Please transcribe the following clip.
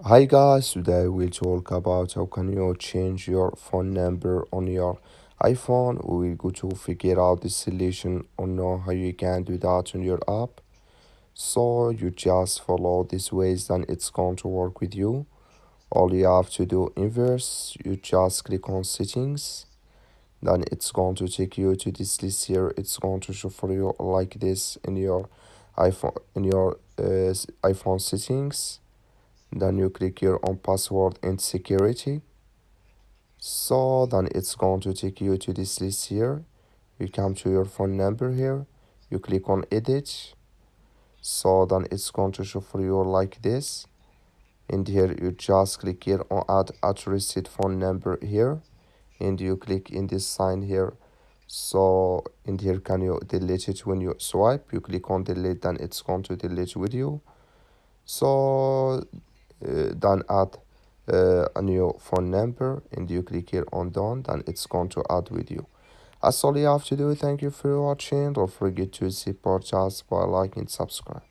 Hi guys, today we'll talk about how can you change your phone number on your iPhone. We will go to figure out the solution or know how you can do that on your app. So you just follow these ways and it's going to work with you. All you have to do inverse, you just click on settings, then it's going to take you to this list here. It's going to show for you like this in your iPhone settings. Then you click here on password and security. So then it's going to take you to this list here. You come to your phone number here, you click on edit. So then it's going to show for you like this. And here you just click here on add addressed phone number here, and you click in this sign here. So in here, can you delete it when you swipe? You click on delete, then it's going to delete with you. So then add a new phone number, and you click here on done, then it's going to add with you. That's all you have to do. Thank you for watching. Don't forget to support us by liking and subscribe.